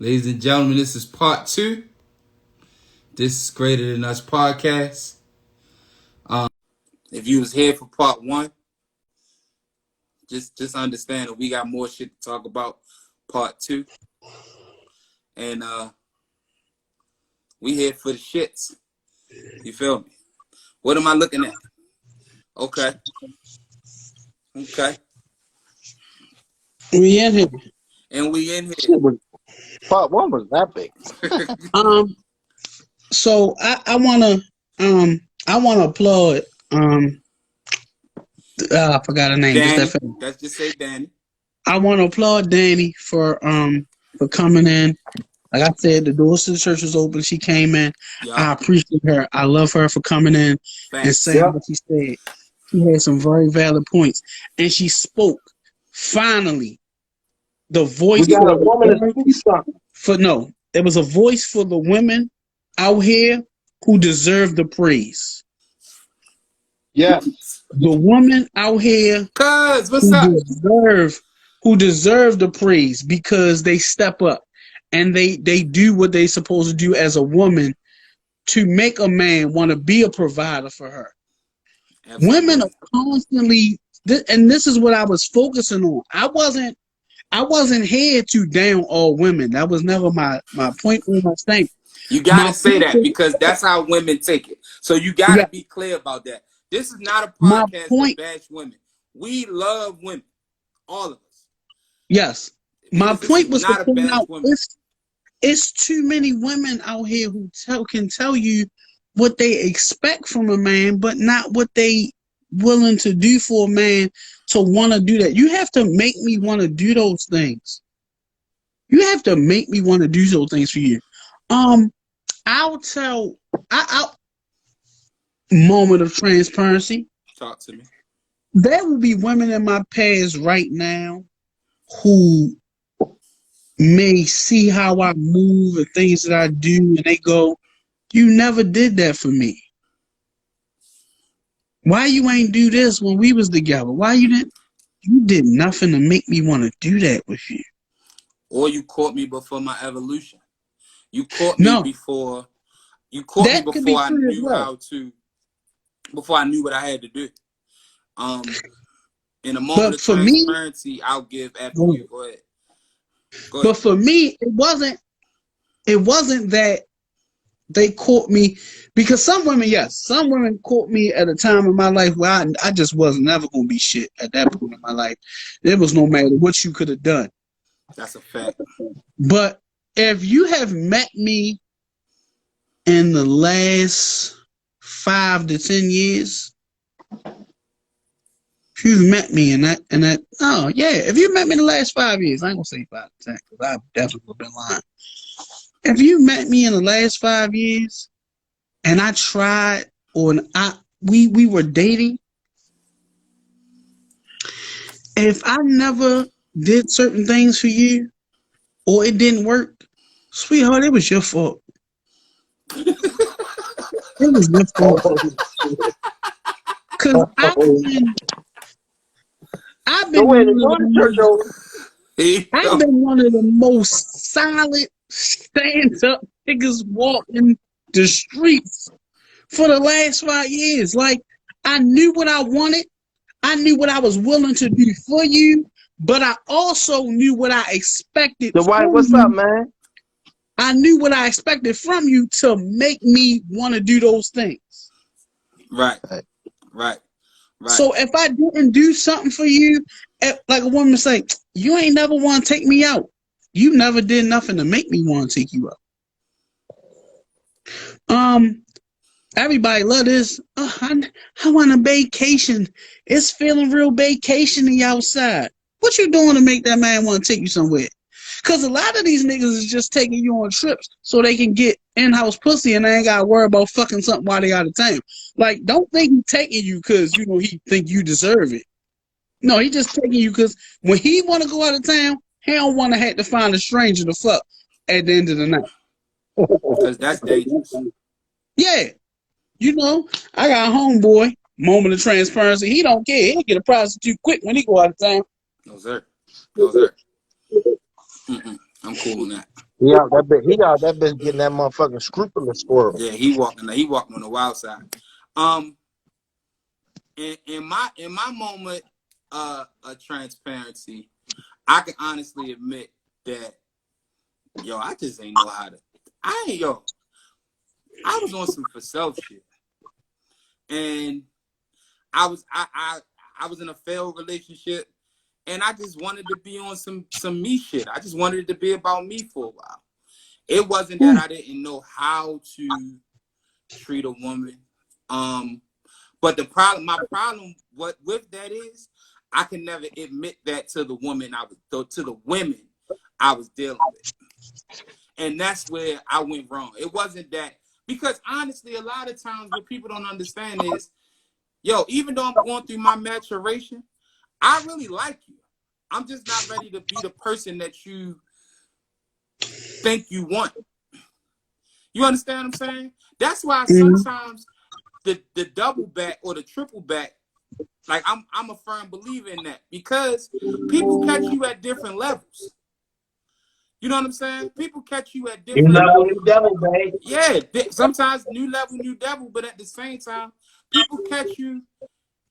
Ladies and gentlemen, this is part 2. This is Greater Than Us podcast. If you was here for part 1, just understand that we got more shit to talk about part 2. And we here for the shits. You feel me? What am I looking at? Okay. We in here. And we in here. Part 1 was that big. So I wanna applaud I forgot her name. Danny. Let's just say Danny. I wanna applaud Danny for coming in. Like I said, the doors to the church was open. She came in. Yep. I appreciate her. I love her for coming in and saying what she said. She had some very valid points. And she spoke. Finally. The voice we got a woman there was a voice for the women out here who deserve the praise. Yes. The women out here who deserve the praise because they step up and they do what they supposed to do as a woman to make a man want to be a provider for her. Absolutely. Women are constantly, and this is what I was focusing on. I wasn't here to down all women. That was never my point or my statement. You gotta say that because that's how women take it. So you gotta be clear about that. This is not a podcast to bash women. We love women, all of us. Yes, my point was to point out it's too many women out here who can tell you what they expect from a man, but not what they willing to do for a man to want to do that. You have to make me want to do those things. You have to make me want to do those things for you. I'll moment of transparency. Talk to me. There will be women in my past right now who may see how I move and things that I do, and they go, "You never did that for me. Why you ain't do this when we was together? Why you didn't? You did nothing to make me want to do that with you." Or you caught me before my evolution. You caught me before. You caught me before I knew how to. Before I knew what I had to do. In a moment of transparency, I'll give after you. Go ahead. But for me, it wasn't that they caught me, because some women caught me at a time in my life where I just was never gonna be shit at that point in my life. There was no matter what you could have done. That's a fact. But if you have met me in the last 5 to 10 years, if you've met me in that, if you met me in the last 5 years, I ain't gonna say 5 to 10 because I've definitely been lying. If you met me in the last 5 years and I tried, we were dating, if I never did certain things for you or it didn't work, sweetheart, it was your fault. It was your fault. Because I've been one of the most solid stand-up niggas walking the streets for the last 5 years. Like, I knew what I wanted. I knew what I was willing to do for you, but I also knew what I expected from you. What's up, man? I knew what I expected from you to make me want to do those things. Right. So if I didn't do something for you, like a woman say, "You ain't never want to take me out. You never did nothing to make me want to take you out." Everybody love this. Oh, I want a vacation. It's feeling real vacation-y outside. What you doing to make that man want to take you somewhere? Because a lot of these niggas is just taking you on trips so they can get in-house pussy and they ain't got to worry about fucking something while they out of town. Like, don't think he taking you because, he think you deserve it. No, he just taking you because when he want to go out of town, he don't want to have to find a stranger to fuck at the end of the night. Because that's dangerous. Yeah. I got a homeboy, moment of transparency. He don't care. He'll get a prostitute quick when he go out of town. No, sir. I'm cool on that. He out that bitch getting that motherfucking scrupulous squirrel. Yeah, he walking on the wild side. In my moment of transparency, I can honestly admit that, yo, I just ain't know how to. I was on some for self shit, and I was in a failed relationship, and I just wanted to be on some me shit. I just wanted it to be about me for a while. It wasn't that I didn't know how to treat a woman. But my problem with that is I can never admit that to the women to the women I was dealing with. And that's where I went wrong. It wasn't that, because honestly, a lot of times what people don't understand is, yo, even though I'm going through my maturation, I really like you. I'm just not ready to be the person that you think you want. You understand what I'm saying? That's why sometimes the double back or the triple back, like I'm a firm believer in that, because people catch you at different levels. You know what I'm saying? People catch you at different levels. New devil, babe. Yeah, sometimes new level, new devil, but at the same time, people catch you.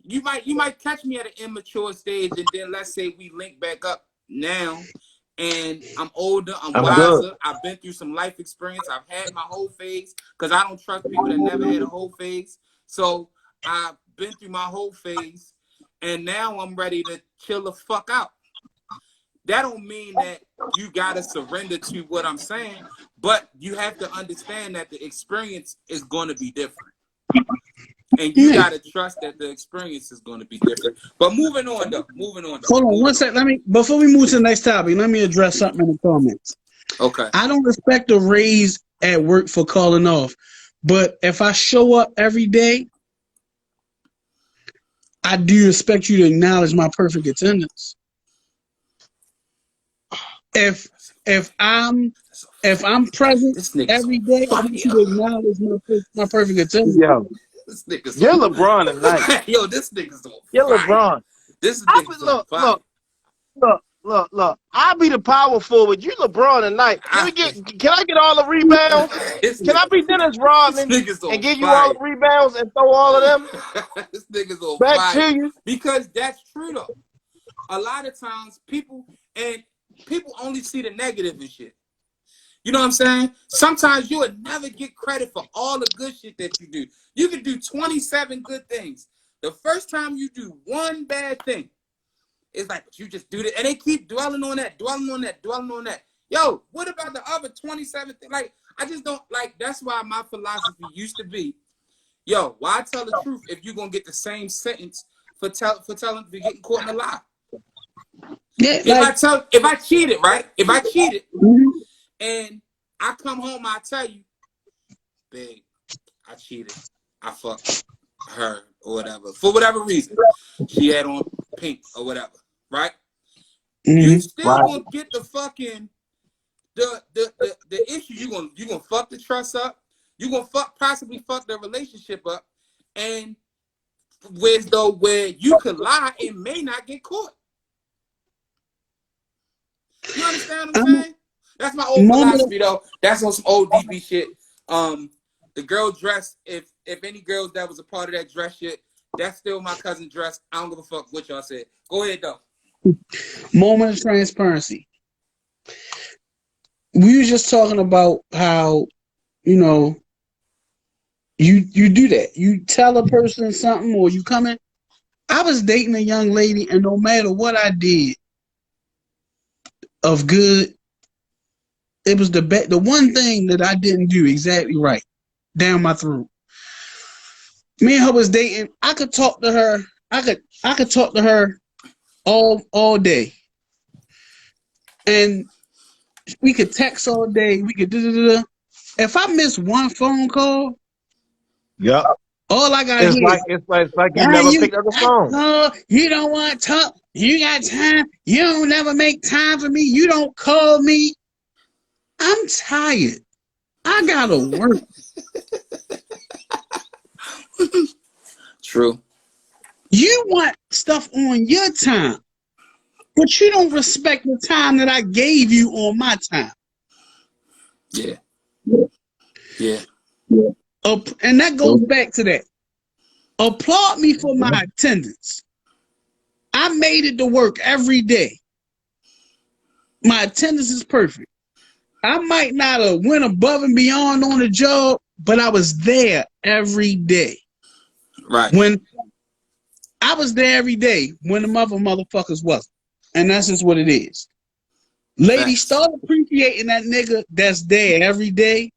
You might catch me at an immature stage, and then let's say we link back up now, and I'm older, I'm wiser, good. I've been through some life experience, I've had my whole phase, because I don't trust people that never had a whole phase. So I've been through my whole phase, and now I'm ready to chill the fuck out. That don't mean that you gotta surrender to what I'm saying, but you have to understand that the experience is going to be different. And you gotta trust that the experience is going to be different. But moving on. Hold on one sec. Before we move to the next topic, let me address something in the comments. Okay. I don't expect a raise at work for calling off, but if I show up every day, I do expect you to acknowledge my perfect attendance. If I'm present every day, I want you to acknowledge my perfect attendance. Yeah. This nigga's You're LeBron tonight. Yo, this nigga's on You're fire. LeBron. This nigga's on fire. Look. I'll be the power forward. You LeBron tonight. Can I get all the rebounds? Can I be Dennis Rodman and give you all the rebounds and throw all of them? This nigga's on back fire. To you. Because that's true though. A lot of times people only see the negative and shit. You know what I'm saying? Sometimes you would never get credit for all the good shit that you do. You can do 27 good things. The first time you do one bad thing, it's like, you just do that. And they keep dwelling on that. Yo, what about the other 27 things? Like, I just don't, like, that's why my philosophy used to be, yo, why tell the truth if you're going to get the same sentence for getting caught in a lie? Yeah, if I cheated, right? If I cheated, and I come home, I tell you, babe, I cheated. I fucked her or whatever. For whatever reason. She had on pink or whatever. Right? You still gonna get the fucking the issue. You gonna fuck the trust up. You gonna possibly fuck the relationship up. And where you could lie and may not get caught. You understand what I'm saying? That's my old philosophy, though. That's on some old DB shit. The girl dress, if any girls that was a part of that dress shit, that's still my cousin dress. I don't give a fuck what y'all said. Go ahead, though. Moment of transparency. We were just talking about how, you do that. You tell a person something or you come in. I was dating a young lady, and no matter what I did of good, it was the one thing that I didn't do exactly right down my throat. Me and her was dating. I could talk to her. I could talk to her all day, and we could text all day. We could do. If I miss one phone call, yep. All I got it's like you never picked up the phone. Oh, you don't want to talk. You got time. You don't never make time for me. You don't call me. I'm tired. I gotta work. True. You want stuff on your time, but you don't respect the time that I gave you on my time. Yeah. Yeah. And that goes back to that. Applaud me for my attendance. I made it to work every day. My attendance is perfect. I might not have went above and beyond on the job, but I was there every day. Right. When I was there every day when the motherfuckers wasn't. And that's just what it is. Ladies, start appreciating that nigga that's there every day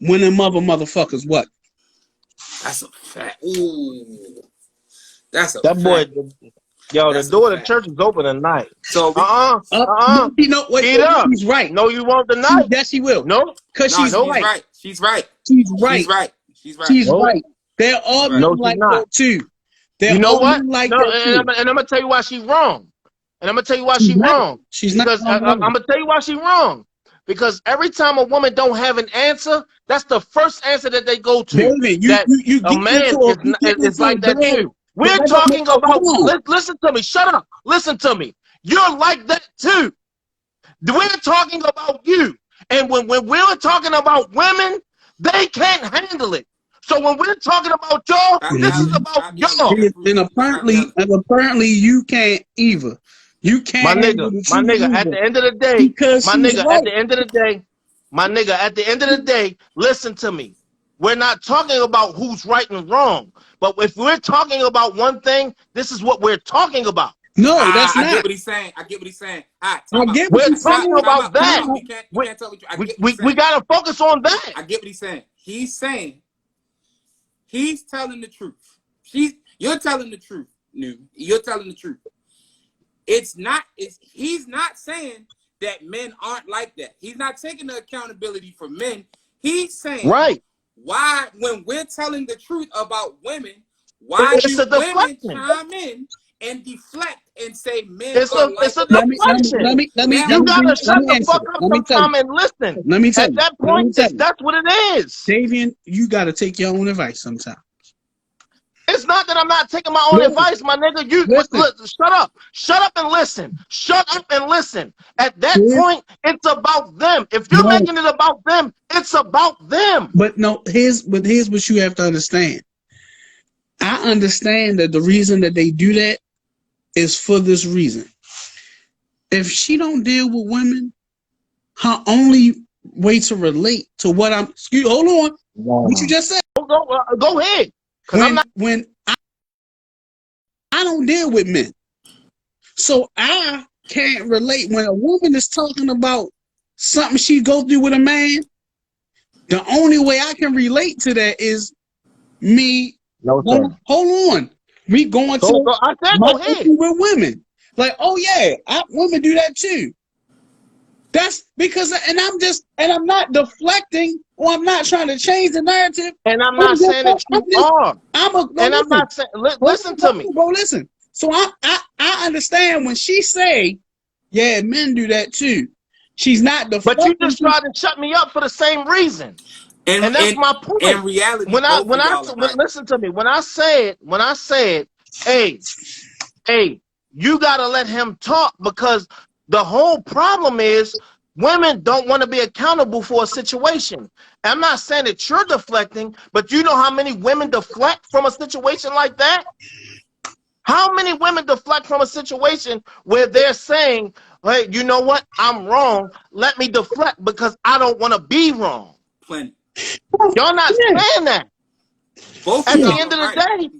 when the motherfuckers wasn't. That's a fact. Ooh. That's a that fact. Boy, yo, the door of the church is open tonight. So you know what? She's right. No, you won't tonight. Yes, she will. No, because she's right. She's right. She's right. She's right. She's right. She's right. There are men like that too. You know what? Like no, and I'm gonna tell you why she's wrong. And I'm gonna tell you why she's wrong. She's not. Because I'm gonna tell you why she's wrong. Because every time a woman don't have an answer, that's the first answer that they go to. David, a man is like that too. We're talking about. Listen to me. Shut up. Listen to me. You're like that too. We're talking about you. And when we're talking about women, they can't handle it. So when we're talking about y'all, this is about y'all. And apparently you can't either. You can't. My nigga, at the end of the day, at the end of the day, listen to me. We're not talking about who's right and wrong. But if we're talking about one thing, this is what we're talking about. No, that's not. I get what he's saying. We're talking about that. We gotta focus on that. I get what he's saying. He's saying he's telling the truth. You're telling the truth, You're telling the truth. He's not saying that men aren't like that. He's not taking the accountability for men. He's saying why, when we're telling the truth about women, why do women chime in and deflect and say men are like it's a deflection. You gotta shut the fuck up sometime and listen. Let me tell you. At that point, that's what it is. Davian, you gotta take your own advice sometimes. It's not that I'm not taking my own advice, my nigga. Shut up and listen. Shut up and listen. At that point, it's about them. If you're making it about them, it's about them. But here's what you have to understand. I understand that the reason that they do that is for this reason. If she don't deal with women, her only way to relate to what hold on. What you just said. Go ahead. When I don't deal with men, so I can't relate. When a woman is talking about something she goes through with a man, the only way I can relate to that is me. Hold on. We going to with women. Like, oh yeah, women do that too. That's because, and I'm not deflecting, or I'm not trying to change the narrative. And I'm not saying that you are. I'm not saying. Listen to me, bro. Listen. So I understand when she say, yeah, men do that too. She's not deflecting. But you just tried to shut me up for the same reason. And that's my point. In reality, listen to me. When I said, hey, you gotta let him talk, because the whole problem is women don't want to be accountable for a situation. I'm not saying that you're deflecting, but you know how many women deflect from a situation like that? How many women deflect from a situation where they're saying, hey, you know what? I'm wrong. Let me deflect because I don't want to be wrong. Plenty. Y'all not saying that. Both at the end of the day.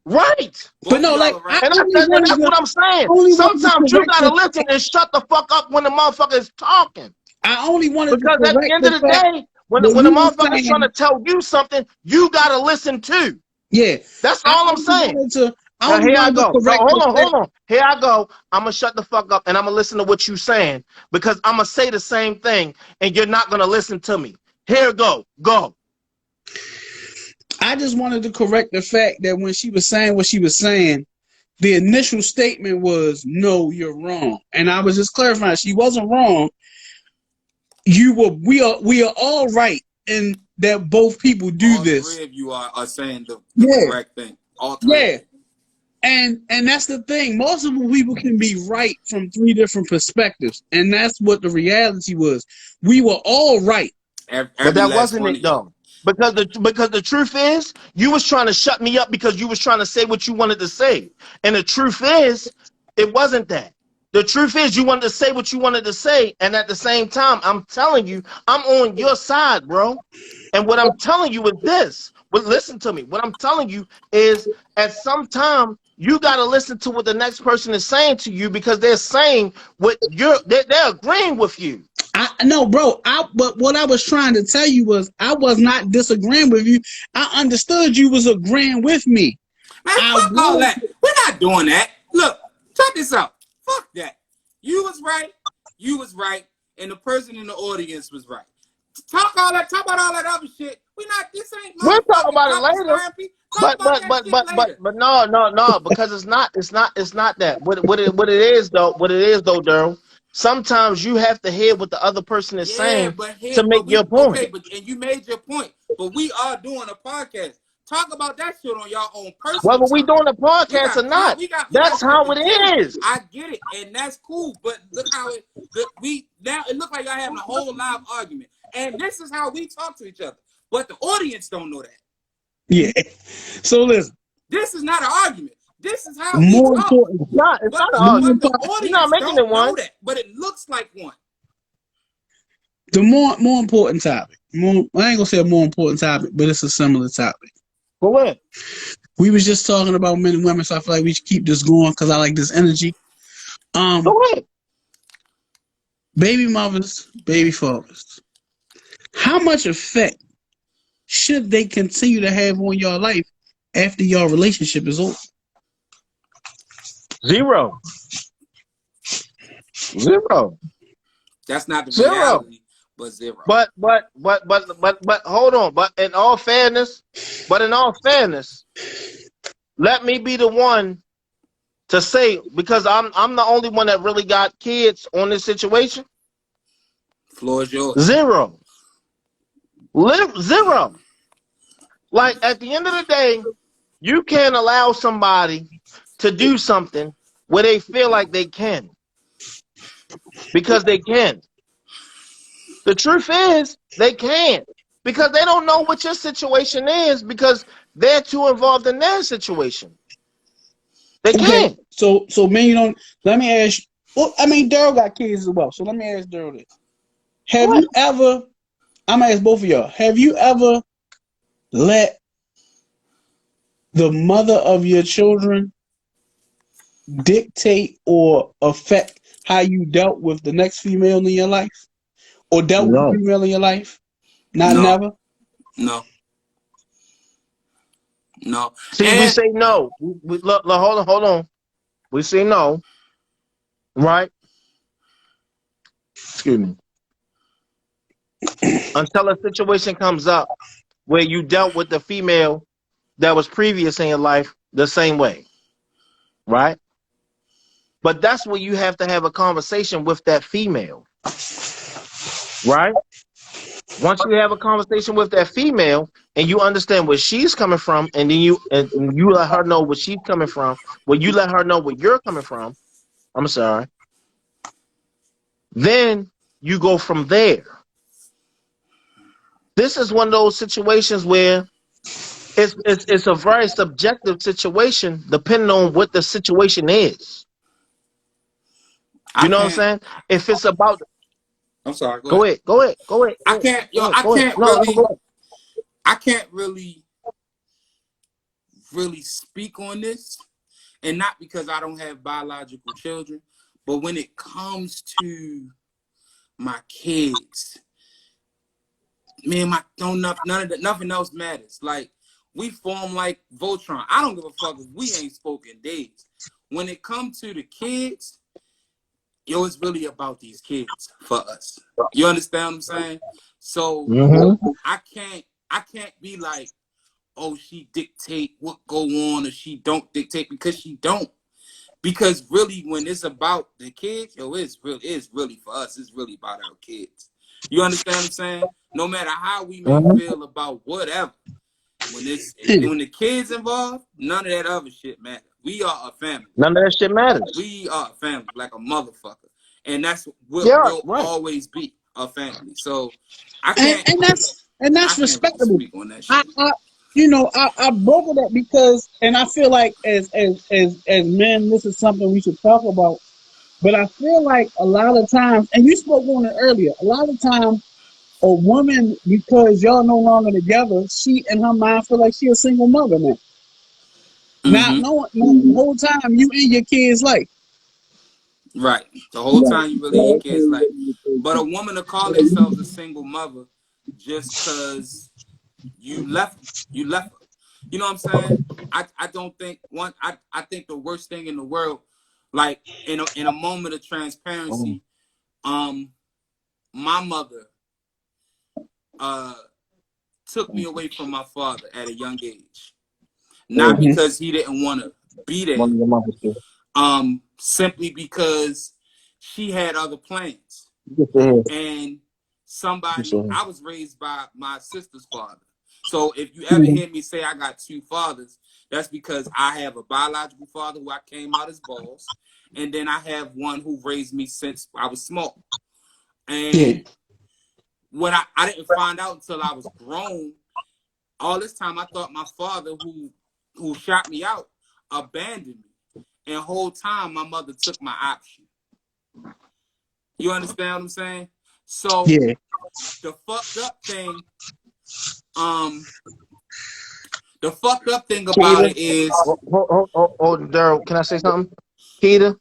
Right. But no, like, and that's what I'm saying. Sometimes you gotta listen and shut the fuck up when the motherfucker is talking. I only wanted because at the end of the day, when the motherfucker is trying to tell you something, you gotta listen too. Yeah, that's all I'm saying. Here I go. Hold on. Here I go. I'm gonna shut the fuck up and I'm gonna listen to what you're saying, because I'm gonna say the same thing and you're not gonna listen to me. Here go. I just wanted to correct the fact that when she was saying what she was saying, the initial statement was, no, you're wrong. And I was just clarifying, she wasn't wrong. We are all right in that both people do this. All three of you are saying the yeah. correct thing. All three. Yeah. And that's the thing. Multiple people can be right from 3 different perspectives, and that's what the reality was. We were all right. But Every that last wasn't one it of y'all. though. Because the truth is, you was trying to shut me up because you was trying to say what you wanted to say. And the truth is, it wasn't that. The truth is you wanted to say what you wanted to say, and at the same time, I'm telling you, I'm on your side, bro. And what I'm telling you is this. But listen to me. What I'm telling you is at some time you gotta listen to what the next person is saying to you because they're saying what they're agreeing with you. I no, bro. But what I was trying to tell you was I was not disagreeing with you. I understood you was agreeing with me. Man, fuck all that. We're not doing that. Look, check this out. Fuck that. You was right. You was right. And the person in the audience was right. Talk about all that other shit. We not. This ain't. We'll talk about it later. Therapy. Talk about that shit later. But no, because it's not that. What it is though, Daryl. Sometimes you have to hear what the other person is saying to make your point. Okay, and you made your point. But we are doing a podcast. Talk about that shit on your own personal. Whether we doing a podcast or not, that's how it is. I get it, and that's cool. But look how it look like y'all having a whole live argument, and this is how we talk to each other. But the audience don't know that. Yeah. So listen. This is not an argument. This is how more we talk. important. It's not an argument. You're not making it one. That, but it looks like one. The more important topic. I ain't gonna say a more important topic, but it's a similar topic. For what? We was just talking about men and women, so I feel like we should keep this going because I like this energy. For what? Baby mothers, baby fathers. How much effect should they continue to have on your life after your relationship is over? Zero. That's not the reality, but zero. But hold on. But in all fairness, let me be the one to say, because I'm the only one that really got kids on this situation. Floor is yours. Zero. Zero. Like at the end of the day, you can't allow somebody to do something where they feel like they can. Because they can. The truth is, they can't. Because they don't know what your situation is because they're too involved in their situation. They can't. So man, you don't. Let me ask you. Well, I mean, Daryl got kids as well. So let me ask Daryl this: Have you ever? I'm gonna ask both of y'all. Have you ever let the mother of your children dictate or affect how you dealt with the next female in your life, or dealt with a female in your life? Never. No. See, we say no. Look, hold on. We say no, right? Excuse me. Until a situation comes up where you dealt with the female that was previous in your life the same way, right? But that's where you have to have a conversation with that female, right? Once you have a conversation with that female and you understand where she's coming from, and then you let her know where she's coming from, when you let her know where you're coming from, then you go from there. This is one of those situations where it's a very subjective situation depending on what the situation is. You know what I'm saying? If it's about, I'm sorry. Go ahead. I can't really speak on this, and not because I don't have biological children, but when it comes to my kids, man, nothing else matters. Like, we form like Voltron. I don't give a fuck if we ain't spoken days. When it comes to the kids, it's really about these kids for us. You understand what I'm saying? So I can't be like, oh, she dictate what go on, or she don't dictate, because she don't. Because really, when it's about the kids, it's really for us. It's really about our kids. You understand what I'm saying? No matter how we may feel about whatever, when the kids involved, none of that other shit matter. We are a family. None of that shit matters. We are a family, like a motherfucker, and that's what Yeah, we'll right. always be, a family. So I can't. and that's I can't really respectable. speak on that shit. I broke it up because, and I feel like as men, this is something we should talk about. But I feel like a lot of times, and you spoke on it earlier, a lot of times a woman, because y'all no longer together, she in her mind feel like she a single mother now. Not Mm-hmm. knowing the whole time you in your kid's life. Right. The whole time you really in your kid's life. But a woman to call themselves a single mother just because you left her. You know what I'm saying? I don't think I think the worst thing in the world, like in a moment of transparency, my mother took me away from my father at a young age. Not because he didn't want to be there. Simply because she had other plans. And I was raised by my sister's father. So if you ever hear me say I got two fathers, that's because I have a biological father who I came out his balls, and then I have one who raised me since I was small. And when I didn't find out until I was grown, all this time I thought my father who shot me out abandoned me. And the whole time my mother took my option. You understand what I'm saying? So the fucked up thing about it is Daryl, can I say something? Keita,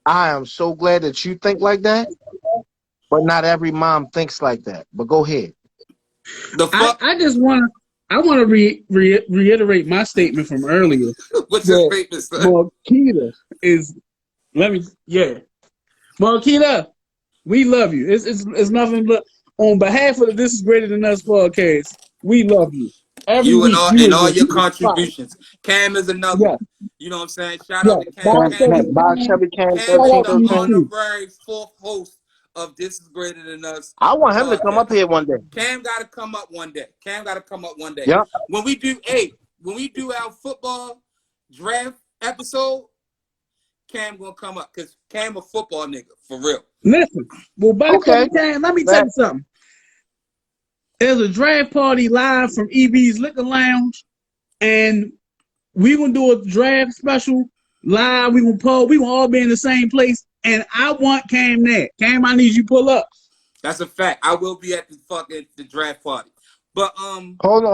I am so glad that you think like that, but not every mom thinks like that. But go ahead. I want to reiterate my statement from earlier. What's your statement, son? Keita is, Keita, we love you. It's nothing but on behalf of the This Is Greater Than Us podcast, we love you. You and all your contributions. Cam is another one. You know what I'm saying? Shout out to Cam. Cam is the honorary fourth host of This Is Greater Than Us. I want him to come up here one day. Cam got to come up one day. Yep. When we do our football draft episode, Cam gonna come up because Cam a football nigga for real. Listen, Cam, let me tell you something. There's a draft party live from EB's Liquor Lounge, and we gonna do a draft special live. We gonna all be in the same place, and I want Cam there. Cam, I need you to pull up. That's a fact. I will be at the draft party. But hold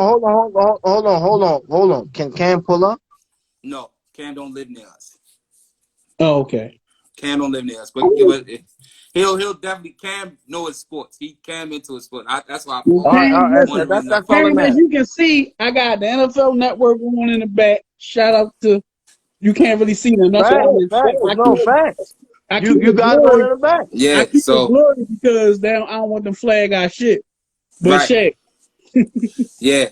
on. Can Cam pull up? No, Cam don't live near us. Oh, okay. Cam don't live near us, but he'll definitely. Cam know his sports. Cam into his sport. That's why. That's all it matters. As you can see, I got the NFL Network on in the back. Shout out to, you can't really see them. That's facts. You got it on in the back. Yeah, I keep the glory because I don't want them flag our shit. But Shaq. Yeah.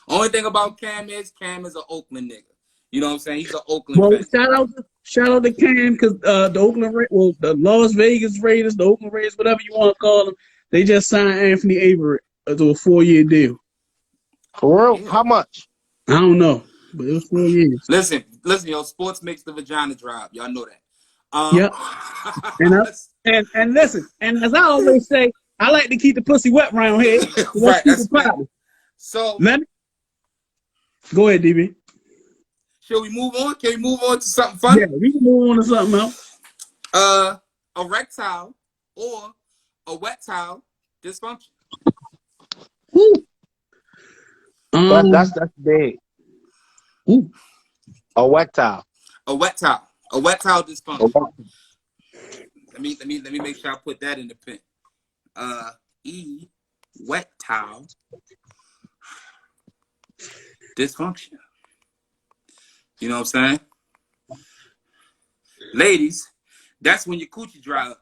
Only thing about Cam is an Oakland nigga. You know what I'm saying? He's an Oakland fan. Shout out to Cam because the Las Vegas Raiders, the Oakland Raiders, whatever you want to call them, they just signed Anthony Averett to a 4-year deal. For real? How much? I don't know, but it was 4 years. Listen, yo, sports makes the vagina drop. Y'all know that. Yep. And listen, and as I always say, I like to keep the pussy wet around here. Right. So go ahead, DB. Shall we move on? Can we move on to something fun? Yeah, we can move on to something else. Erectile or a wet towel dysfunction. That's big. Ooh. A wet towel. A wet towel dysfunction. Let me make sure I put that in the pen. Wet towel dysfunction. You know what I'm saying? Ladies, that's when your coochie dry up.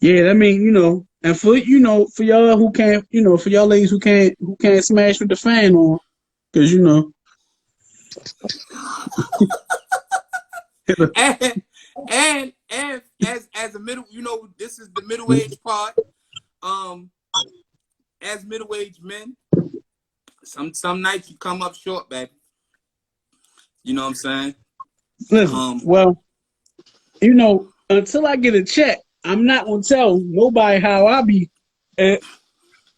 Yeah, I mean, and for y'all who can't, for y'all ladies who can't smash with the fan on, because and as a middle, this is the middle-aged part. As middle-aged men, some nights you come up short, baby. You know what I'm saying? Listen, well, you know, until I get a check, I'm not gonna tell nobody how I be. Uh,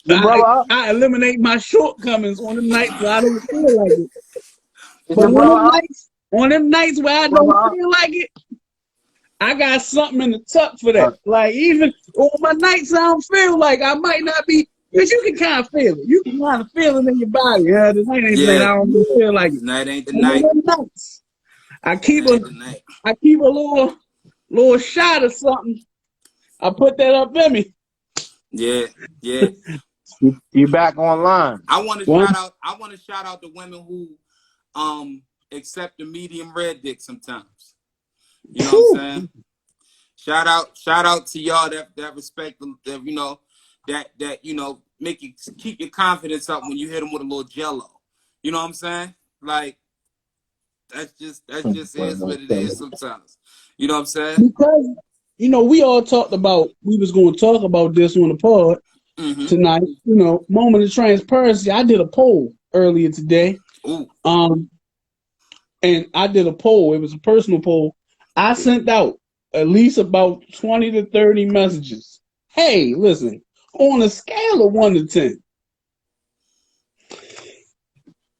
brother. I eliminate my shortcomings on the nights where I don't feel like it. Is But your brother up? on them nights where I don't feel like it, I got something in the tuck for that. Like even on my nights I don't feel like I might not be, because you can kind of feel it. You can kind of feel it in your body. Tonight ain't the night I don't feel like it. Tonight ain't the And night. on them nights, I keep a little shot of something. I put that up in me. Yeah, yeah. You back online. I want to shout out the women who accept the medium red dick sometimes. You know what I'm saying? Shout out to y'all that respect that, you know, that you know, make you keep your confidence up when you hit them with a little jello. You know what I'm saying? Like that's just is what it is sometimes. You know what I'm saying? Because you know, we was going to talk about this on the pod tonight. You know, moment of transparency. I did a poll earlier today. Ooh. And I did a poll. It was a personal poll. I sent out at least about 20 to 30 messages. Hey, listen, on a scale of 1 to 10,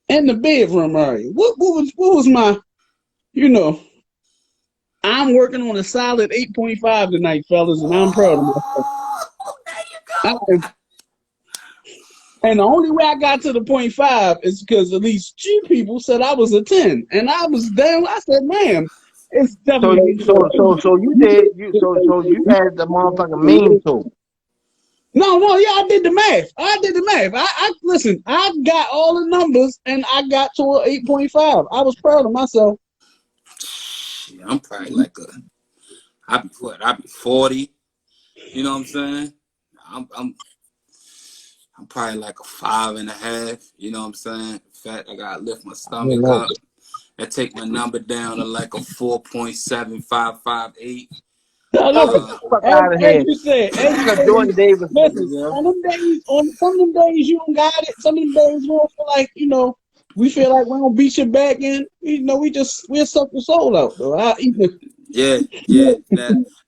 in the bedroom area, what was my, you know, I'm working on a solid 8.5 tonight, fellas, and I'm proud of myself. There you go. And the only way I got to the 0.5 is because at least 2 people said I was a 10. And I was damn, I said, man, it's definitely. So you added the motherfucking mean to it. No, yeah, I did the math. I listen, I got all the numbers and I got to an 8.5. I was proud of myself. Yeah, I'm probably like I'd be 40. You know what I'm saying? I'm probably like a 5.5. You know what I'm saying? In fact, I gotta lift my stomach up and take my number down to like a 4.7558. As you said, Jordan Davis. Listen, on some of them days you don't got it. Some of them days you don't feel like, you know, we feel like we're gonna beat your back in. You know, we'll suck the soul out though.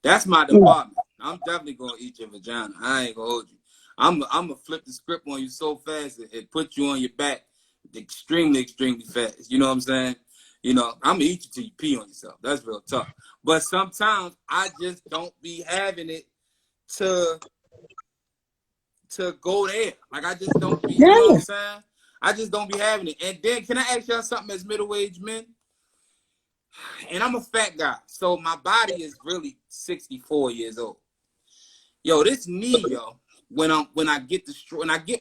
That's my department. I'm definitely gonna eat your vagina. I ain't gonna hold you. I'm gonna flip the script on you so fast and put you on your back extremely fast. You know what I'm saying? You know, I'm gonna eat you till you pee on yourself. That's real tough. But sometimes I just don't be having it to go there. Like I just don't be, you know what I'm saying? I just don't be having it. And then can I ask y'all something as middle-aged men? And I'm a fat guy, so my body is really 64 years old. Yo, this knee, yo, when I get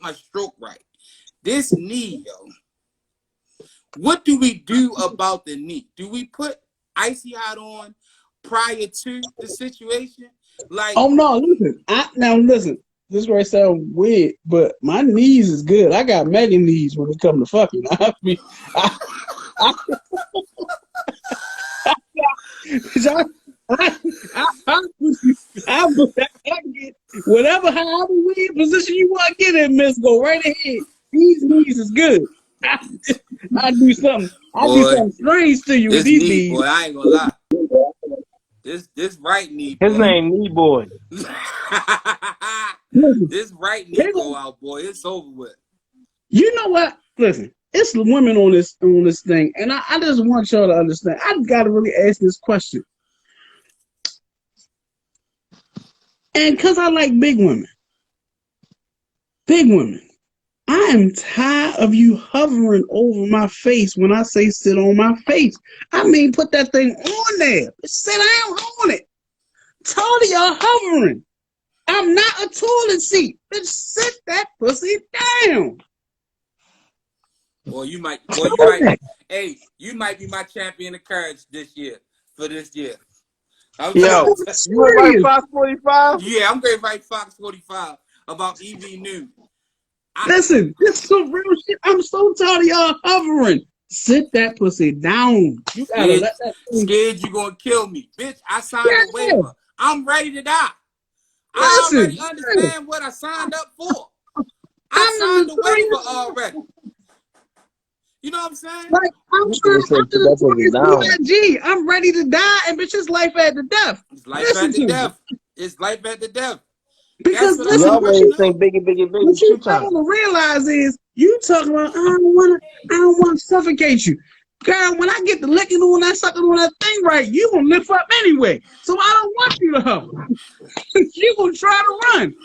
my stroke right, this knee, yo, what do we do about the knee? Do we put icy hot on prior to the situation? Like, oh no, listen. This is where it sounds weird, but my knees is good. I got mega knees when it comes to fucking. However weird position you want to get in, miss, go right ahead. These knees is good. I do something strange to you with these knees. Boy, I ain't gonna lie. This right knee, boy. His name Knee Boy. This right knee go out, boy. It's over with. You know what? Listen, it's the women on this thing, and I just want y'all to understand. I gotta really ask this question, and because I like big women, I am tired of you hovering over my face when I say sit on my face. I mean, put that thing on there. Sit down on it. Tired of y'all hovering. I'm not a toilet seat. Just sit that pussy down. Boy, you might you might be my champion of courage for this year. Yo, you want to write Fox 45? Yeah, I'm going to write Fox 45 about EV News. Listen, this is some real shit. I'm so tired of y'all hovering. Sit that pussy down. You gotta let that thing. Scared you gonna kill me. Bitch, I signed a waiver. I'm ready to die. I already understand what I signed up for. I signed the waiver already. You know what I'm saying? Like, I'm You trying should have to said that the down. BIG. I'm ready to die, and bitch, it's life after death. It's life Listen after to me. death. It's life after death. That's Because what I You listen, want what you to always know. think biggie, biggie, biggie what you two fail times. to realize is you talking about I don't want to suffocate you. Girl, when I get the licking on that sucking on that thing right, you gonna lift up anyway. So I don't want you to hover. You gonna try to run.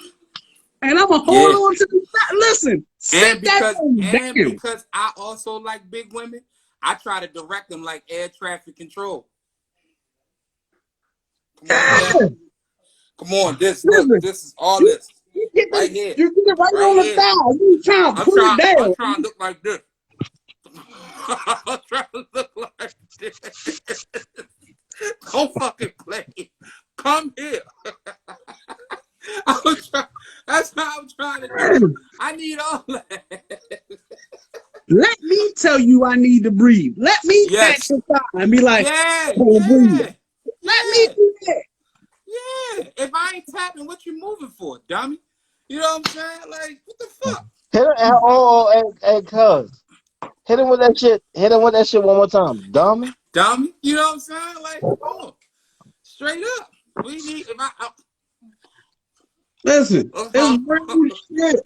And I'm gonna hold Yeah. on to the listen, And sit that because thing and down. because I also like big women, I try to direct them like air traffic control. Come on, Yeah. Dad. Come on, look, Listen, this is all you, this. you get Right the here. you get it right Right on the here. thigh. You trying to pull it I'm down. trying to look like this. I'm trying to look like this. Don't fucking play. Come here. That's how I'm trying to do it. I need all that. Let me tell you I need to breathe. Let me pat Yes. your thigh and be like, Yeah. come on, breathe. Yeah. Let me Yeah. do that. Yeah. If I ain't tapping, what you moving for, dummy? You know what I'm saying? Like, what the fuck? Hit him, hey, cuz. Hit him with that shit. Hit him with that shit one more time, dummy. Dummy? You know what I'm saying? Like, come on. Straight up. We need, if I Listen, it's real shit.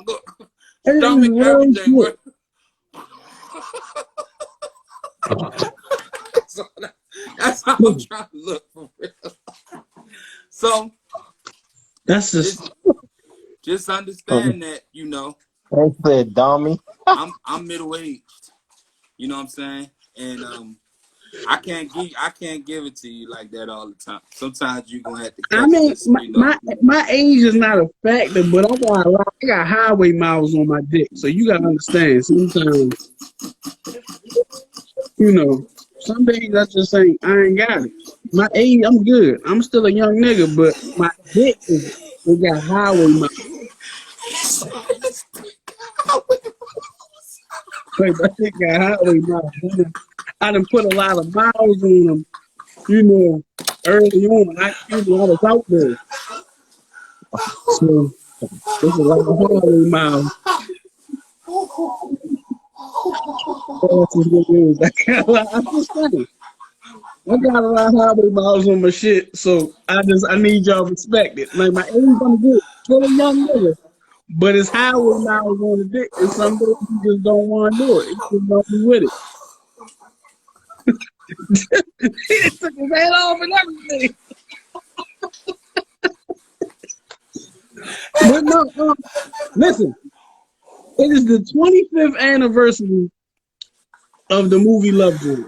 look, It is stomach, real everything. shit. That's how I'm trying to look for real. So That's just just understand that, you know, They said dummy. I'm middle aged. You know what I'm saying? And I can't give it to you like that all the time. Sometimes you're gonna have to I catch mean, this, you know. my age is not a factor, but I got highway miles on my dick, so you gotta understand. Sometimes, you know, some days I ain't got it. My age, I'm good. I'm still a young nigga, but my dick is it got highway miles. Like my dick got highway miles. I done put a lot of miles on them, you know, early on. I was out there, so there's a lot of highway miles. That's what it is. I'm just saying. I got a lot of highway miles on my shit, so I need y'all to respect it. Like my age, I'm good. Still a young nigga, but it's highway miles on the dick, and some days you just don't want to do it. You just don't be with it. He took his head off and everything. But no, listen. It is the 25th anniversary of the movie Lovejoy,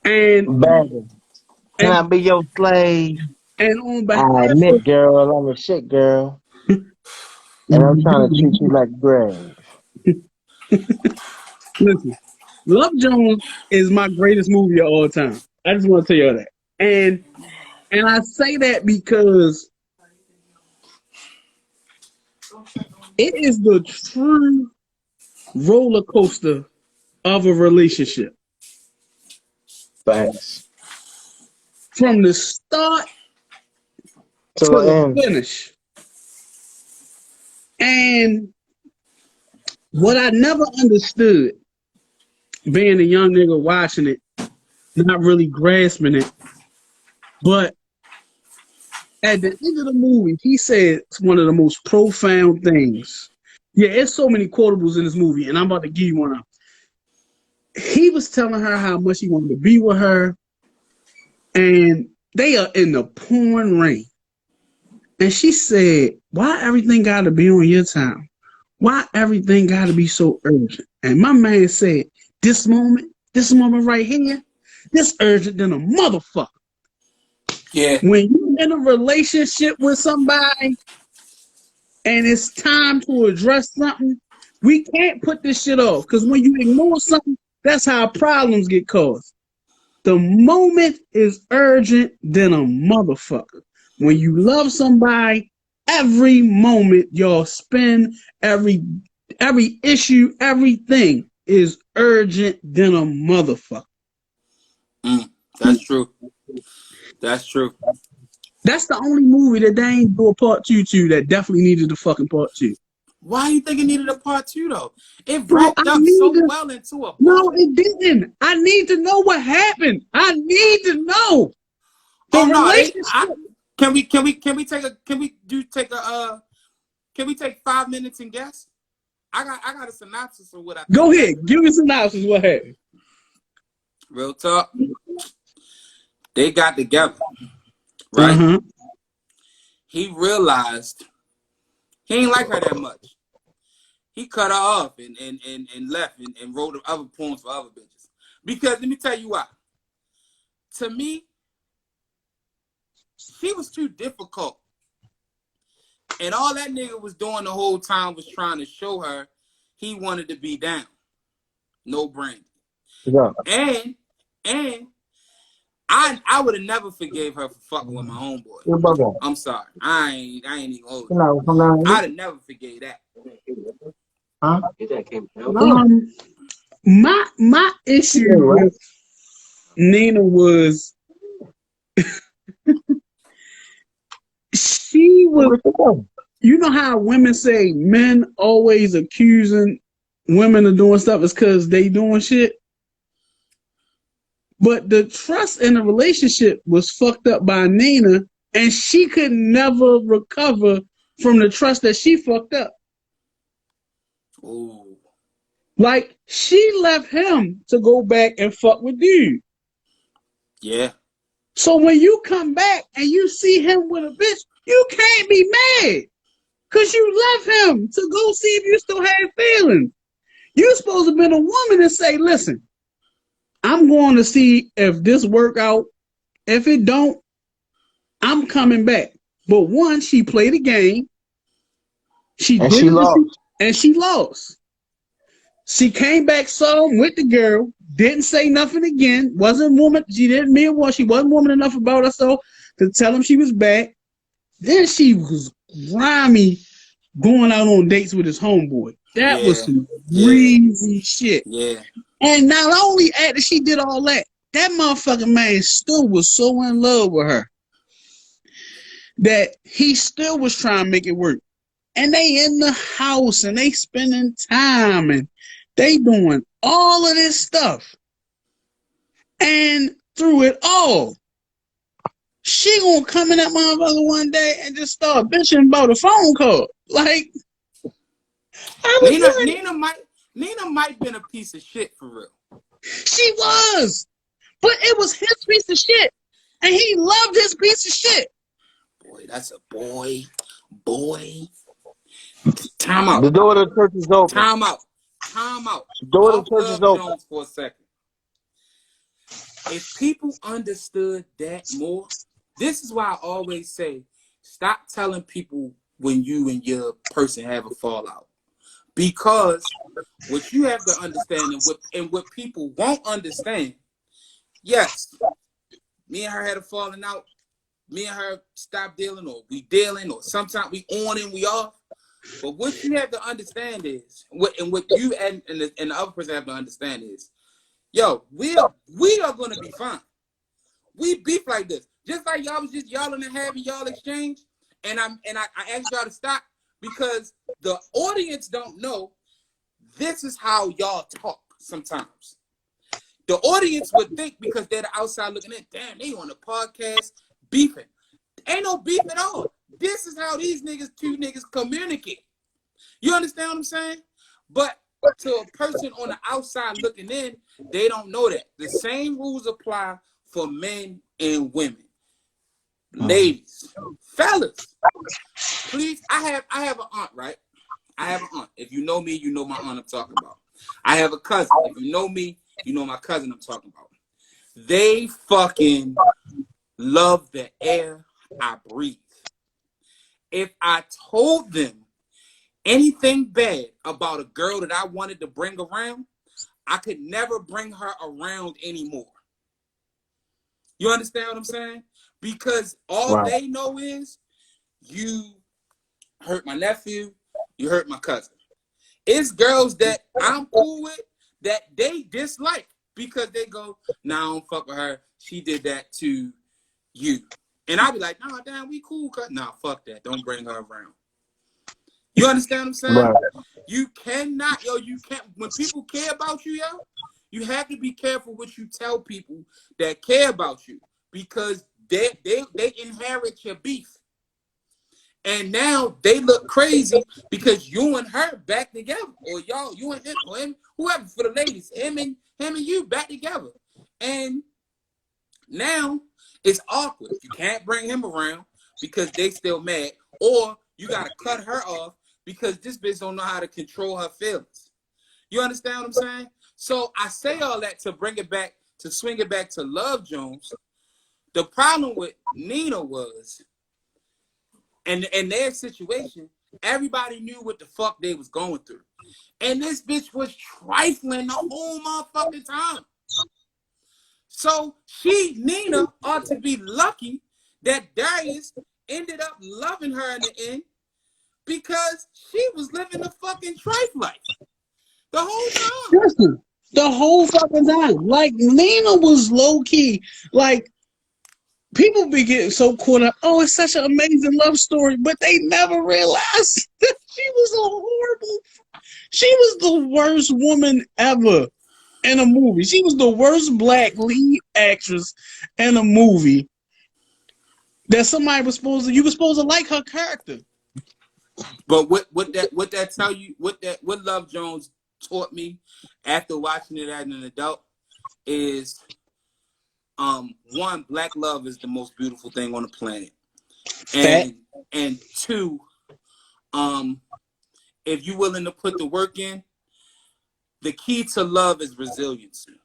and Baby, can I and be your slave? and on behalf I of admit, girl, I'm a shit girl, and I'm trying to treat you like grave. listen, Love Jones is my greatest movie of all time. I just want to tell you that. And I say that because it is the true roller coaster of a relationship. Thanks. From the start To to the the end. finish. And what I never understood, being a young nigga watching it, not really grasping it, but at the end of the movie, he said one of the most profound things. Yeah, there's so many quotables in this movie, and I'm about to give you one of them. He was telling her how much he wanted to be with her, and they are in the pouring rain. And she said, why everything got to be on your time? Why everything got to be so urgent? And my man said, this moment right here, this urgent than a motherfucker. Yeah. When you're in a relationship with somebody and it's time to address something, we can't put this shit off. Because when you ignore something, that's how problems get caused. The moment is urgent than a motherfucker. When you love somebody, every moment y'all spend, every issue, everything is urgent than a motherfucker. That's true. That's true. That's the only movie that they ain't do a part two to that definitely needed a fucking part two. Why you think it needed a part 2 though? It Bro, wrapped up so well into a No, book. it didn't. I need to know what happened. I need to know. The Oh no, relationship. can we take 5 minutes and guess? I got a synopsis of what I think. Go ahead. Give me a synopsis. What happened? Real talk. They got together, right? Uh-huh. He realized he ain't like her that much. He cut her off and left and wrote other poems for other bitches. Because let me tell you why. To me, she was too difficult. And all that nigga was doing the whole time was trying to show her he wanted to be down. No Brandy. Yeah. And I would have never forgave her for fucking with my homeboy. Your brother. I'm sorry. I ain't even old. No, come down. I'd have never forgave that. Huh? My issue with Nina was she was, you know how women say men always accusing women of doing stuff is because they doing shit? But the trust in the relationship was fucked up by Nina, and she could never recover from the trust that she fucked up. Ooh. Like, she left him to go back and fuck with dude. Yeah. So when you come back and you see him with a bitch, you can't be mad. Because you left him to go see if you still had feelings. You're supposed to have been a woman and say, listen, I'm going to see if this work out. If it don't, I'm coming back. But one, she played a game. She lost. And she lost. She came back, saw him with the girl, didn't say nothing again. Wasn't woman. She didn't mean what. She wasn't woman enough about herself to tell him she was back. Then she was grimy, going out on dates with his homeboy. That was some crazy shit. Yeah. And not only after she did all that, that motherfucking man still was so in love with her that he still was trying to make it work. And they in the house and they spending time and they doing all of this stuff. And through it all, she gonna come in that motherfucker one day and just start bitching about a phone call. Like, Nina might been a piece of shit for real. She was, but it was his piece of shit, and he loved his piece of shit. Boy, that's a boy. Time out. The door to the church is open. Time out. The door to the church is open. Jones for a second. If people understood that more, this is why I always say, stop telling people when you and your person have a fallout. Because what you have to understand and what people won't understand, yes, me and her had a falling out. Me and her stopped dealing, or we dealing, or sometimes we on and we off. But what you have to understand is, what you and the other person have to understand is, yo, we are gonna be fine. We beef like this, just like y'all was just y'all in the having y'all exchange, and I asked y'all to stop because the audience don't know this is how y'all talk sometimes. The audience would think because they're the outside looking in, damn, they on the podcast beefing. Ain't no beef at all. This is how these two niggas communicate. You understand what I'm saying? But to a person on the outside looking in, they don't know that. The same rules apply for men and women. Ladies, fellas, please, I have an aunt, right? I have an aunt. If you know me, you know my aunt I'm talking about. I have a cousin. If you know me, you know my cousin I'm talking about. They fucking love the air I breathe. If I told them anything bad about a girl that I wanted to bring around, I could never bring her around anymore. You understand what I'm saying? Because all they know is you hurt my nephew, you hurt my cousin. It's girls that I'm cool with that they dislike because they go, nah, I don't fuck with her. She did that to you. And I'll be like, nah, damn, we cool. Nah, fuck that. Don't bring her around. You understand what I'm saying? Right. You cannot, yo, you can't, when people care about you, yo, you have to be careful what you tell people that care about you, because they inherit your beef. And now they look crazy because you and her back together, or y'all, you and him, or him, whoever, for the ladies, him and you back together. And now it's awkward. You can't bring him around because they still mad, or you gotta cut her off because this bitch don't know how to control her feelings. You understand what I'm saying? So I say all that to bring it back, to swing it back to Love Jones. The problem with Nina was, and their situation, everybody knew what the fuck they was going through. And this bitch was trifling the whole motherfucking time. So Nina ought to be lucky that Darius ended up loving her in the end, because she was living a fucking trife life the whole time. Listen, the whole fucking time. Like, Nina was low key. Like, people be getting so caught up. Oh, it's such an amazing love story, but they never realized that she was a horrible. She was the worst woman ever in a movie. She was the worst black lead actress in a movie. That somebody was supposed to. You were supposed to like her character. But what that tell you, what Love Jones taught me after watching it as an adult is, one, black love is the most beautiful thing on the planet. And two, if you're willing to put the work in, the key to love is resiliency.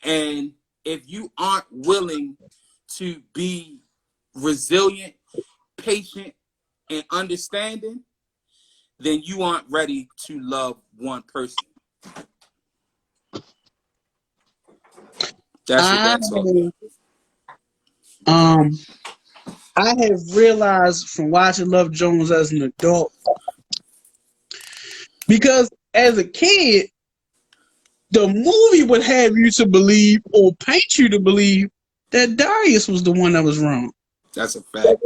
And if you aren't willing to be resilient, patient, and understanding, then you aren't ready to love one person. That's what that's all. I have realized from watching Love Jones as an adult, because as a kid, the movie would have you to believe, or paint you to believe, that Darius was the one that was wrong. That's a fact.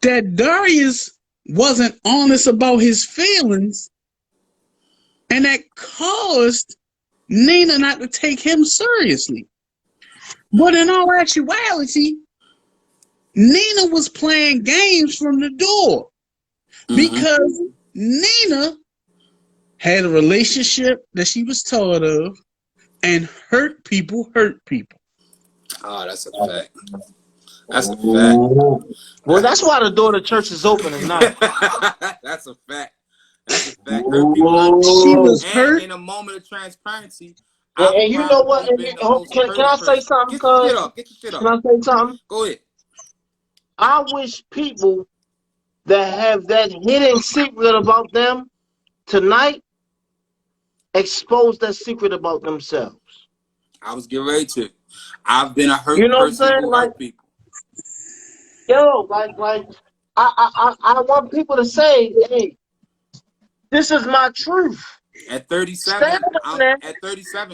That Darius wasn't honest about his feelings, and that caused Nina not to take him seriously. But in all actuality, Nina was playing games from the door, because Nina had a relationship that she was tired of, and hurt people. Oh, that's a fact. That's a fact. Well, that's why the door to church is open at night. That's a fact. That's a fact. Hurt people. She was hurt. In a moment of transparency. And you know what? Can I say something? Get your shit up. Get your shit up. Can I say something? Go ahead. I wish people that have that hidden secret about them tonight expose that secret about themselves. I was getting ready to. I've been a hurt person who hurt people. Yo, I want people to say, hey, this is my truth. At 37,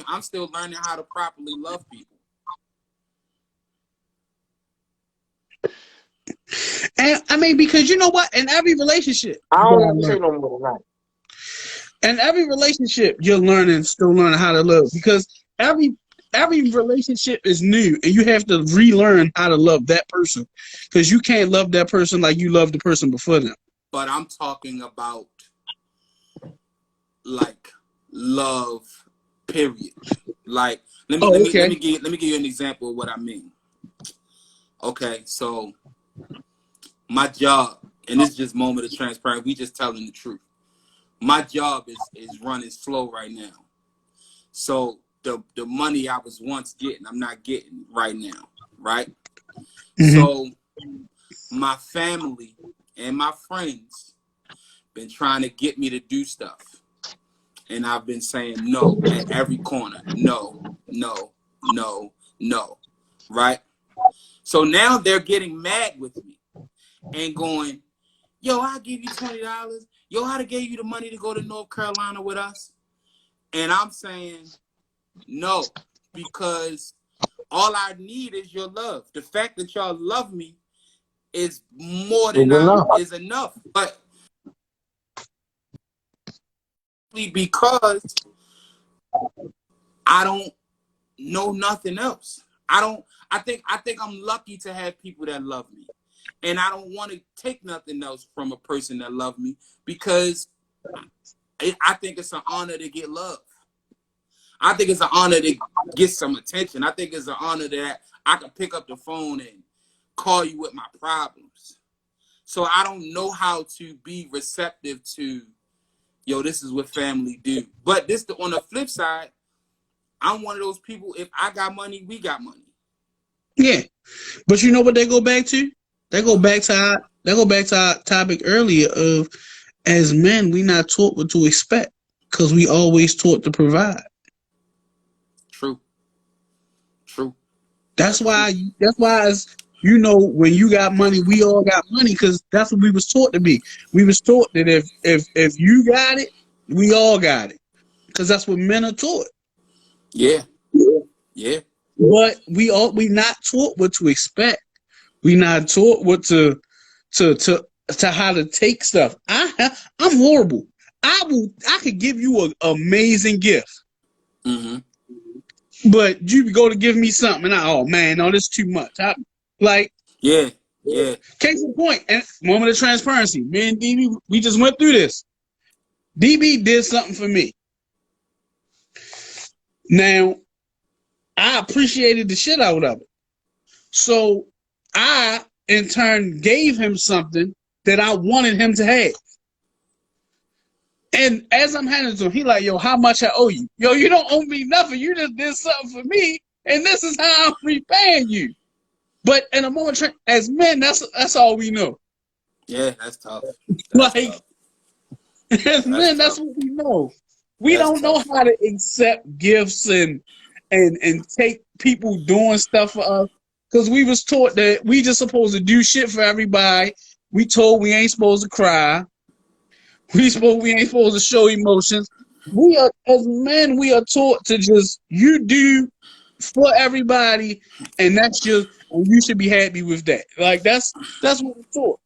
I'm still learning how to properly love people. And I mean, because you know what? In every relationship, I don't want to say no more tonight. In every relationship, you're still learning how to love, because every relationship is new, and you have to relearn how to love that person, because you can't love that person like you loved the person before them. But I'm talking about like love, period. Like let me give you an example of what I mean. Okay, so my job, and this is just moment of transparency, we just telling the truth. My job is running slow right now. So the money I was once getting, I'm not getting right now, right? So my family and my friends been trying to get me to do stuff. And I've been saying no at every corner. No, right? So now they're getting mad with me and going, yo, I'll give you $20. Yo, I'd have gave you the money to go to North Carolina with us. And I'm saying no, because all I need is your love. The fact that y'all love me is more Is than enough. is enough. But because I don't know nothing else. I think I'm lucky to have people that love me. And I don't want to take nothing else from a person that loves me, because I think it's an honor to get love. I think it's an honor to get some attention. I think it's an honor that I can pick up the phone and call you with my problems. So I don't know how to be receptive to, yo, this is what family do. But on the flip side, I'm one of those people, if I got money, we got money. Yeah. But you know what they go back to? They go back to our topic earlier of, as men, we not taught what to expect, because we always taught to provide. True. That's why it's, you know, when you got money, we all got money, because that's what we was taught to be. We was taught that if you got it, we all got it, because that's what men are taught. Yeah. But we not taught what to expect. We not taught what to how to take stuff. I'm horrible. I could give you an amazing gift. Mm-hmm. But you go to give me something, and oh man, no, this is too much. Yeah. Case in point, and moment of transparency. Me and DB, we just went through this. DB did something for me. Now, I appreciated the shit out of it. So I, in turn, gave him something that I wanted him to have. And as I'm handing it to him, he like, yo, how much I owe you? Yo, you don't owe me nothing. You just did something for me, and this is how I'm repaying you. But in a moment, as men, that's all we know. Yeah, that's tough. As men, that's what we know. We don't know how to accept gifts and take people doing stuff for us, because we was taught that we just supposed to do shit for everybody. We told we ain't supposed to cry. We ain't supposed to show emotions. We are, as men, we are taught to just, you do for everybody, and that's just, and you should be happy with that. Like that's what we're taught.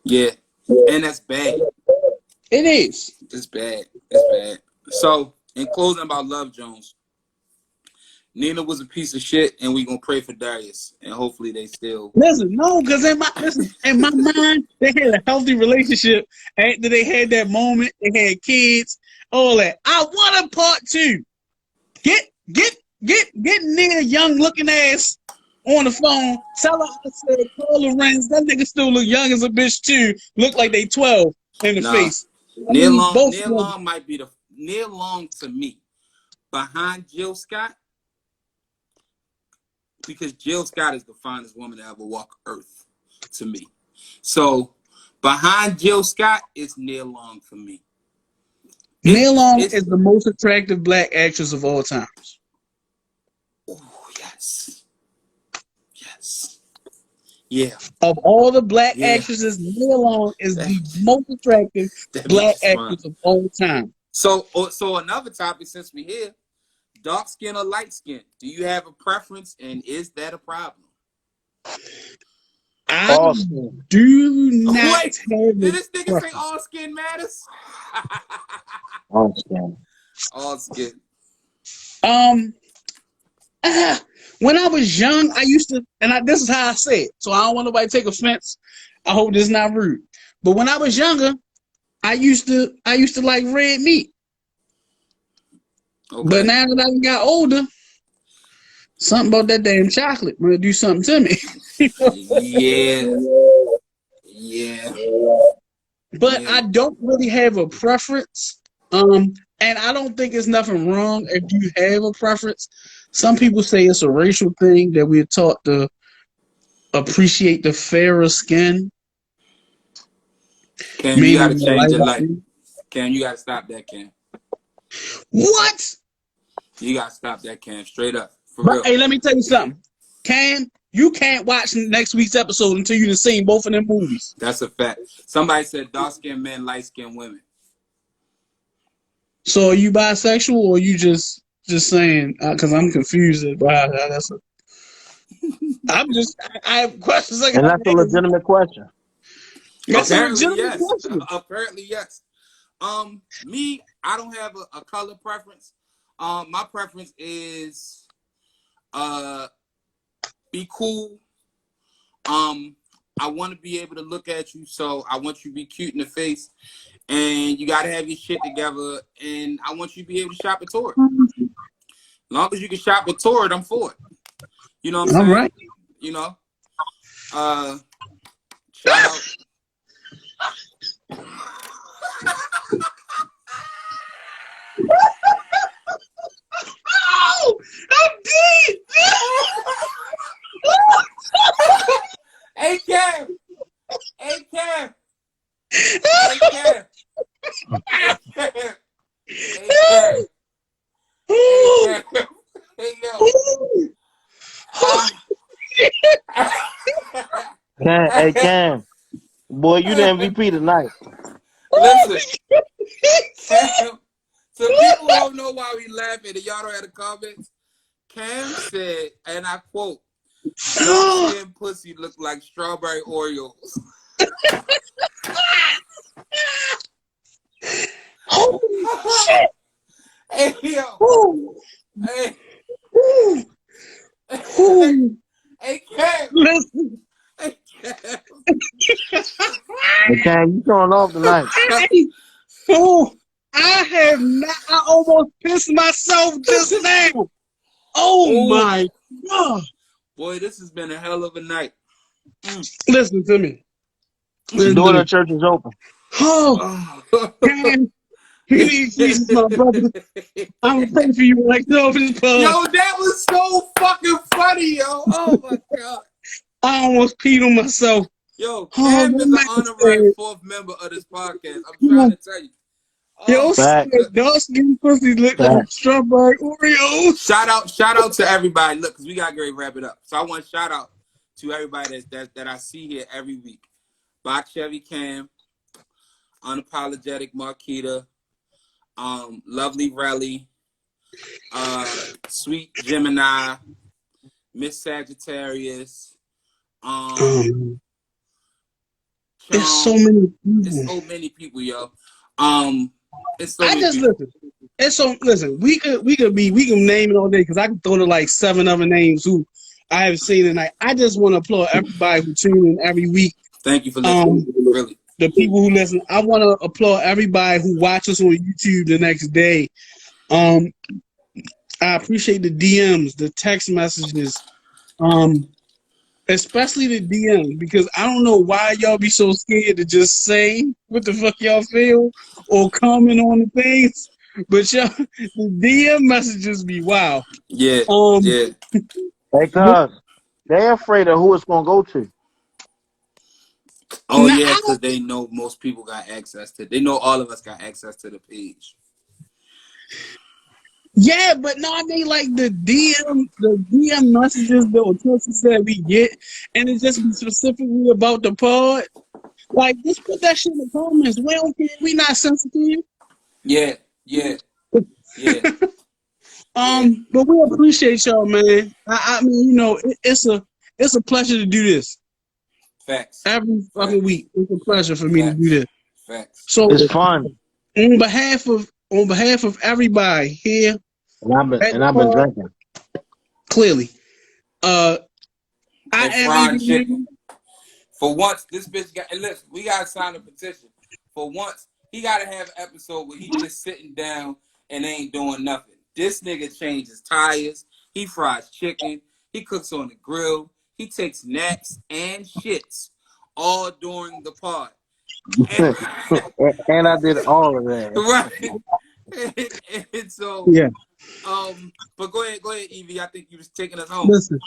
Yeah, and that's bad. It is. It's bad. So, in closing about Love Jones, Nina was a piece of shit, and we gonna pray for Darius, and hopefully they still. Listen, no, because in my mind, they had a healthy relationship after they had that moment. They had kids, all that. I want a part two. Get Nina young looking ass on the phone. Tell her I said call Lorenz. That nigga still look young as a bitch too. Look like they 12 in the face. Neil Long might be Neil Long to me behind Jill Scott. Because Jill Scott is the finest woman to ever walk Earth, to me. So, behind Jill Scott is Neil Long for me. Neil Long is the most attractive black actress of all times. Oh, yes. Yeah. Of all the black actresses, Neil Long is the most attractive black actress of all time. So another topic, since we're here, dark skin or light skin? Do you have a preference, and is that a problem? I do not Wait, have did this nigga say all skin matters? All skin. All skin. When I was young, I used to, and this is how I say it, so I don't want nobody to take offense. I hope this is not rude. But when I was younger, I used to like red meat. Okay. But now that I got older, something about that damn chocolate might do something to me. Yeah. But I don't really have a preference. And I don't think it's nothing wrong if you have a preference. Some people say it's a racial thing that we're taught to appreciate the fairer skin. Cam, you gotta change your life. Cam, you gotta stop that, Cam. What? You gotta stop that, Cam. Straight up. For real. Hey, let me tell you something. Cam, you can't watch next week's episode until you've seen both of them movies. That's a fact. Somebody said dark-skinned men, light-skinned women. So are you bisexual, or are you just saying, because I'm confused about how that's a... I have questions. And that's a legitimate question. That's a Apparently, legitimate yes. question. Apparently, yes. Me, I don't have a color preference. My preference is be cool. I want to be able to look at you, so I want you to be cute in the face, and you got to have your shit together, and I want you to be able to shop at Torrid. As long as you can shop at Torrid, I'm for it. You know what I'm saying? All right. You know, shout out. Oh, I'm dead. Hey, Cam. Hey, Cam. Hey, Cam. Hey, Cam. Hey, Cam. Hey, Cam. Hey, yo. Hey, Cam. Boy, you the MVP tonight. Listen. Cam, so people don't know why we laughing and y'all don't have the comments. Cam said, and I quote, "Dark skin pussy look like strawberry Oreos." Oh shit! Hey, yo. Ooh. Hey. Ooh. Ooh. Hey, Cam. Listen. Hey, Cam. Hey, Cam, you throwing off tonight. Oh, I have not. I almost pissed myself just now. Oh Ooh. my God! Boy, this has been a hell of a night. Listen to me. The door to the church is open. Oh, man. You need Jesus, my brother. I'm gonna pray for you when I get off this pod. Yo, that was so fucking funny, yo. Oh my God. I almost peed on myself. Yo, Cam is an honorary fourth member of this podcast. I'm trying to tell you. Yo, Back. dark skin pussy look like strawberry Oreos. Shout out to everybody. Look, because we got to get wrap it up. So I want to shout out to everybody that I see here every week. Bach Chevy Cam, Unapologetic Marquita, Lovely Relly, Sweet Gemini, Miss Sagittarius. It's so many people. It's so many people, yo. It's so I many just people. listen. It's so listen. We can name it all day because I can throw to like 7 other names who I have seen tonight. I just want to applaud everybody who tune in every week. Thank you for listening. Really, the people who listen. I want to applaud everybody who watches on YouTube the next day. I appreciate the DMs, the text messages, especially the DMs, because I don't know why y'all be so scared to just say what the fuck y'all feel or comment on the things. But y'all, the DM messages be wow. Yeah, yeah. Because they're afraid of who it's gonna go to. Oh yeah, because they know most people got access to. They know all of us got access to the page. Yeah, but no, I mean like the DM messages that Ortiz said we get, and it just be specifically about the pod. Like, just put that shit in the comments. We don't care. We not sensitive. Yeah. But we appreciate y'all, man. I mean, you know, it's a pleasure to do this. Facts. Every fucking week, it's a pleasure for me to do this. Facts. So it's fun. On behalf of everybody here, and I've been drinking. Clearly, I am chicken. For once, this bitch got. And listen, we gotta sign a petition. For once, he gotta have an episode where he just sitting down and ain't doing nothing. This nigga changes tires. He fries chicken. He cooks on the grill. He takes naps and shits all during the pod. And I did all of that. Right. And so yeah. But go ahead, Evie. I think you was taking us home. Listen,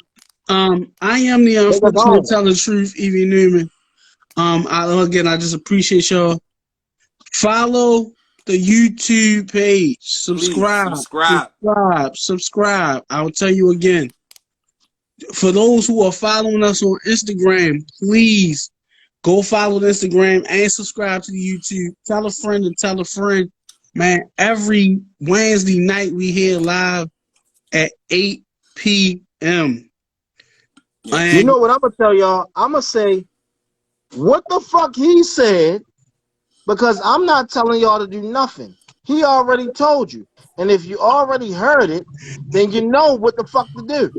I am the unfortunate tell the truth, Evie Newman. I just appreciate y'all. Follow the YouTube page. Subscribe. I will tell you again. For those who are following us on Instagram, please go follow the Instagram and subscribe to the YouTube. Tell a friend and tell a friend. Man, every Wednesday night we here live at 8 p.m. Yes. You know what I'm gonna tell y'all? I'm gonna say what the fuck he said, because I'm not telling y'all to do nothing. He already told you, and if you already heard it, then you know what the fuck to do.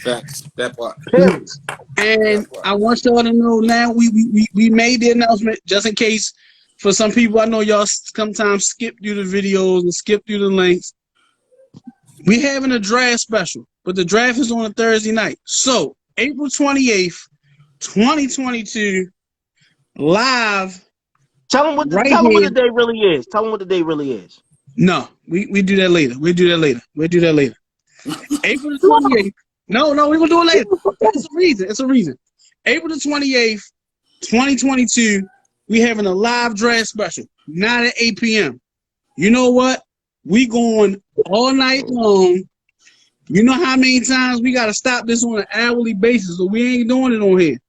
Facts. That part. Period. And That part. I want y'all to know now we made the announcement just in case for some people. I know y'all sometimes skip through the videos and skip through the links. We having a draft special, but the draft is on a Thursday night. So April 28th, 2022, live Tell him what the right tell him what here. the day really is. Tell him what the day really is. No, we do that later. We'll do that later. April the 28th. No, we're gonna do it later. It's a reason. It's a reason. April the 28th, 2022, we having a live draft special, 9 at 8 p.m. You know what? We going all night long. You know how many times we gotta stop this on an hourly basis, so we ain't doing it on here.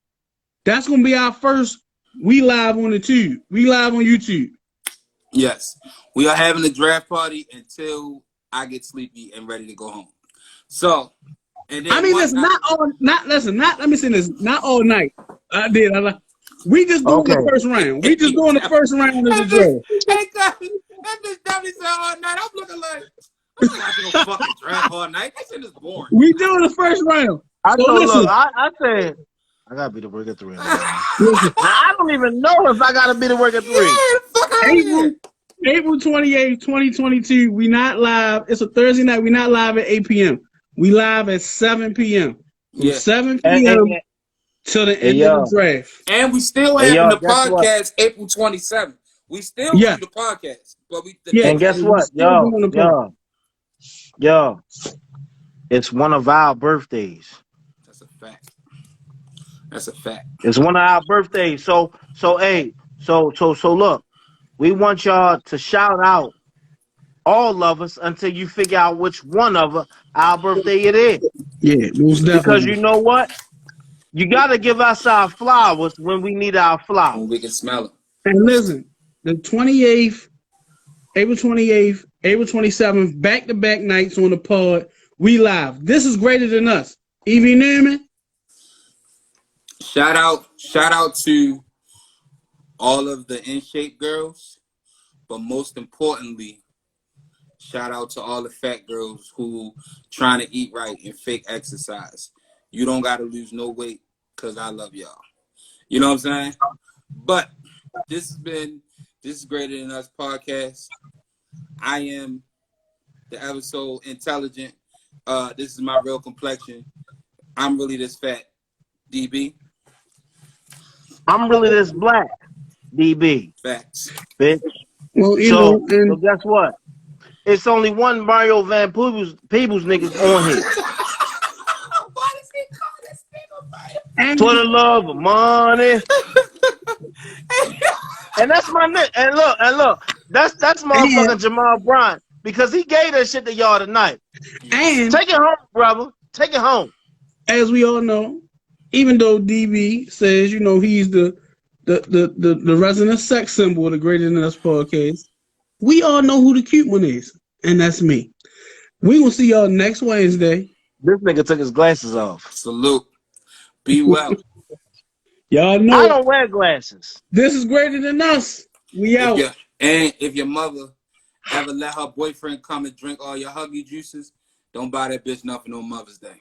That's gonna be our first. We live on the tube. We live on YouTube. Yes. We are having a draft party until I get sleepy and ready to go home. So, and then I mean, listen, let me say this, not all night. We just doing the first round. We just doing the first round of the draft. That bitch definitely said all night. I'm looking like, I'm not watching no fucking draft all night. That shit is boring. We doing the first round. I So told listen. look, I said I gotta be to work at 3. Now I don't even know if I gotta be to work at 3. April 28th, 2022. We not live. It's a Thursday night. We not live at 8 p.m. We live at 7 p.m. From 7 p.m. till the end of the draft. And we still having the podcast April 27th. We still do the podcast, but and guess what, yo, it's one of our birthdays. That's a fact. That's a fact. It's one of our birthdays. So look, we want y'all to shout out all of us until you figure out which one of our birthday it is. Yeah, most definitely. Because you know what? You gotta give us our flowers when we need our flowers. When we can smell them. And listen, the 28th, April 28th, April 27th, back-to-back nights on the pod. We live. This is greater than us. Evie Newman. Shout out to all of the In Shape girls, but most importantly, shout out to all the fat girls who trying to eat right and fake exercise. You don't got to lose no weight because I love y'all. You know what I'm saying? But this is Greater Than Us podcast. I am the ever so intelligent. This is my real complexion. I'm really this fat, DB. I'm really this black, DB. Facts. Bitch. Well, so guess what? It's only one Mario Van Peebles niggas on here. Why does he call this nigga For the love of money. And that's my nigga. And look, that's motherfucking Jamal Bryant, because he gave that shit to y'all tonight. And take it home, brother. Take it home. As we all know, even though DB says, you know, he's the resident sex symbol of the Greater Than Us podcast, we all know who the cute one is, and that's me. We will see y'all next Wednesday. This nigga took his glasses off. Salute. Be well. Y'all know I don't wear glasses. This is Greater Than Us. We out. And if your mother ever let her boyfriend come and drink all your Huggy juices, don't buy that bitch nothing on Mother's Day.